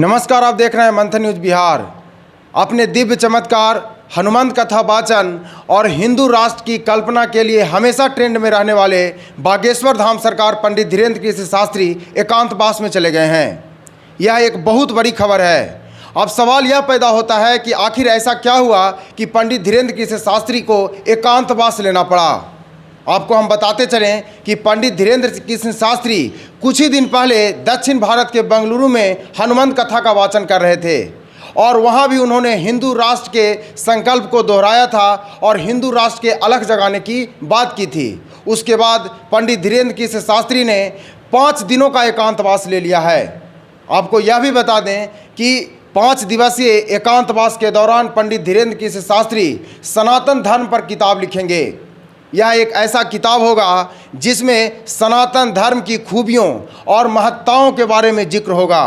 नमस्कार, आप देख रहे हैं मंथन न्यूज़ बिहार। अपने दिव्य चमत्कार, हनुमंत कथा वाचन और हिंदू राष्ट्र की कल्पना के लिए हमेशा ट्रेंड में रहने वाले बागेश्वर धाम सरकार पंडित धीरेन्द्र कृष्ण शास्त्री एकांतवास में चले गए हैं। यह एक बहुत बड़ी खबर है। अब सवाल यह पैदा होता है कि आखिर ऐसा क्या हुआ कि पंडित धीरेन्द्र कृष्ण शास्त्री को एकांतवास लेना पड़ा। आपको हम बताते चलें कि पंडित धीरेन्द्र कृष्ण शास्त्री कुछ ही दिन पहले दक्षिण भारत के बेंगलुरु में हनुमंत कथा का वाचन कर रहे थे और वहां भी उन्होंने हिंदू राष्ट्र के संकल्प को दोहराया था और हिंदू राष्ट्र के अलख जगाने की बात की थी। उसके बाद पंडित धीरेन्द्र कृष्ण शास्त्री ने 5 दिनों का एकांतवास ले लिया है। आपको यह भी बता दें कि 5 दिवसीय एकांतवास के दौरान पंडित धीरेन्द्र कृष्ण शास्त्री सनातन धर्म पर किताब लिखेंगे। यह एक ऐसा किताब होगा जिसमें सनातन धर्म की खूबियों और महत्ताओं के बारे में जिक्र होगा।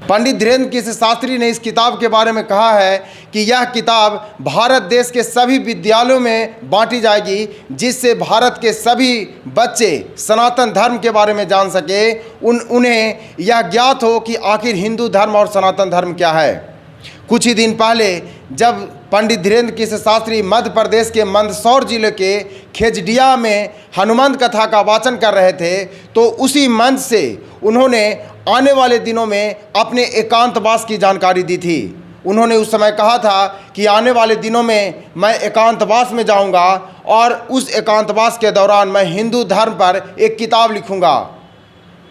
पंडित धीरेन्द्र कृष्ण शास्त्री ने इस किताब के बारे में कहा है कि यह किताब भारत देश के सभी विद्यालयों में बांटी जाएगी, जिससे भारत के सभी बच्चे सनातन धर्म के बारे में जान सके, उन्हें यह ज्ञात हो कि आखिर हिंदू धर्म और सनातन धर्म क्या है। कुछ ही दिन पहले जब पंडित धीरेन्द्र कृष्ण शास्त्री मध्य प्रदेश के मंदसौर जिले के खेजड़िया में हनुमंत कथा का वाचन कर रहे थे, तो उसी मंच से उन्होंने आने वाले दिनों में अपने एकांतवास की जानकारी दी थी। उन्होंने उस समय कहा था कि आने वाले दिनों में मैं एकांतवास में जाऊंगा और उस एकांतवास के दौरान मैं हिंदू धर्म पर एक किताब लिखूंगा।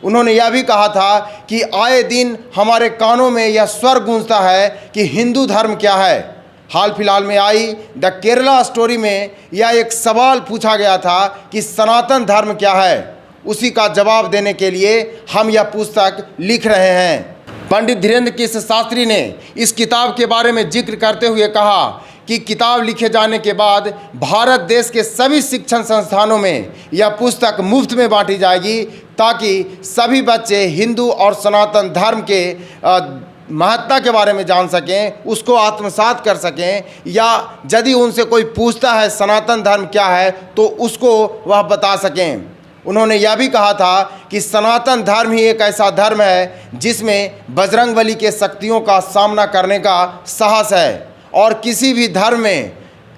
उन्होंने यह भी कहा था कि आए दिन हमारे कानों में यह स्वर गूंजता है कि हिंदू धर्म क्या है। हाल फिलहाल में आई द केरला स्टोरी में यह एक सवाल पूछा गया था कि सनातन धर्म क्या है। उसी का जवाब देने के लिए हम यह पुस्तक लिख रहे हैं। पंडित धीरेन्द्र कृष्ण शास्त्री ने इस किताब के बारे में जिक्र करते हुए कहा कि किताब लिखे जाने के बाद भारत देश के सभी शिक्षण संस्थानों में यह पुस्तक मुफ्त में बांटी जाएगी, ताकि सभी बच्चे हिंदू और सनातन धर्म के महत्ता के बारे में जान सकें, उसको आत्मसात कर सकें, या यदि उनसे कोई पूछता है सनातन धर्म क्या है तो उसको वह बता सकें। उन्होंने यह भी कहा था कि सनातन धर्म ही एक ऐसा धर्म है जिसमें बजरंगबली के शक्तियों का सामना करने का साहस है और किसी भी धर्म में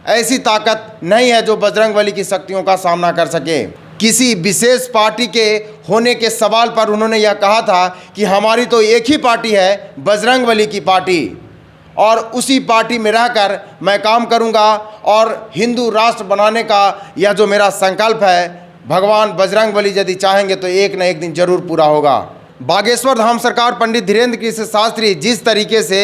ऐसी ताकत नहीं है जो बजरंगबली की शक्तियों का सामना कर सके। किसी विशेष पार्टी के होने के सवाल पर उन्होंने यह कहा था कि हमारी तो एक ही पार्टी है, बजरंगबली की पार्टी, और उसी पार्टी में रहकर मैं काम करूंगा और हिंदू राष्ट्र बनाने का यह जो मेरा संकल्प है, भगवान बजरंगबली यदि चाहेंगे तो एक न एक दिन जरूर पूरा होगा। बागेश्वर धाम सरकार पंडित धीरेन्द्र कृष्ण शास्त्री जिस तरीके से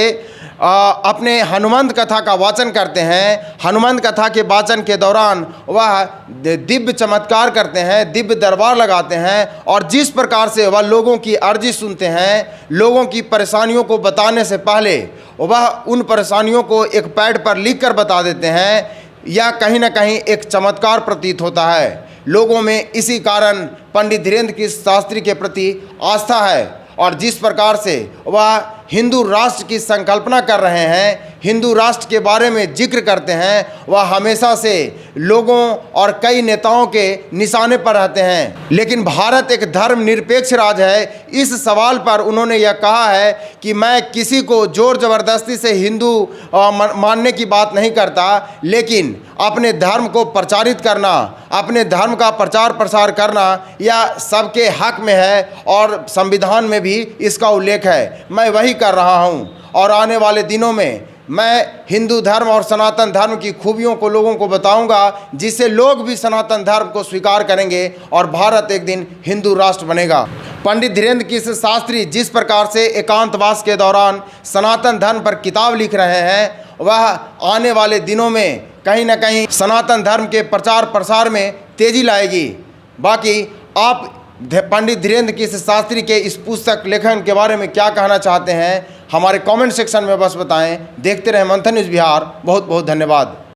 अपने हनुमंत कथा का वाचन करते हैं, हनुमंत कथा के वाचन के दौरान वह दिव्य चमत्कार करते हैं, दिव्य दरबार लगाते हैं और जिस प्रकार से वह लोगों की अर्जी सुनते हैं, लोगों की परेशानियों को बताने से पहले वह उन परेशानियों को एक पैड पर लिख कर बता देते हैं, यह कहीं ना कहीं एक चमत्कार प्रतीत होता है। लोगों में इसी कारण पंडित धीरेन्द्र कृष्ण शास्त्री के प्रति आस्था है और जिस प्रकार से वह हिंदू राष्ट्र की संकल्पना कर रहे हैं, हिंदू राष्ट्र के बारे में जिक्र करते हैं, वह हमेशा से लोगों और कई नेताओं के निशाने पर रहते हैं। लेकिन भारत एक धर्मनिरपेक्ष राज्य है। इस सवाल पर उन्होंने यह कहा है कि मैं किसी को जोर ज़बरदस्ती से हिंदू मानने की बात नहीं करता, लेकिन अपने धर्म को प्रचारित करना, अपने धर्म का प्रचार प्रसार करना यह सबके हक में है और संविधान में भी इसका उल्लेख है। मैं वही कर रहा हूं और आने वाले दिनों में मैं हिंदू धर्म और सनातन धर्म की खूबियों को लोगों को बताऊंगा, जिससे लोग भी सनातन धर्म को स्वीकार करेंगे और भारत एक दिन हिंदू राष्ट्र बनेगा। पंडित धीरेन्द्र कृष्ण शास्त्री जिस प्रकार से एकांतवास के दौरान सनातन धर्म पर किताब लिख रहे हैं, वह आने वाले दिनों में कहीं ना कहीं सनातन धर्म के प्रचार प्रसार में तेजी लाएगी। बाकी आप पंडित धीरेन्द्र कृष्ण शास्त्री के इस पुस्तक लेखन के बारे में क्या कहना चाहते हैं, हमारे कमेंट सेक्शन में बस बताएं। देखते रहें मंथन न्यूज़ बिहार। बहुत बहुत धन्यवाद।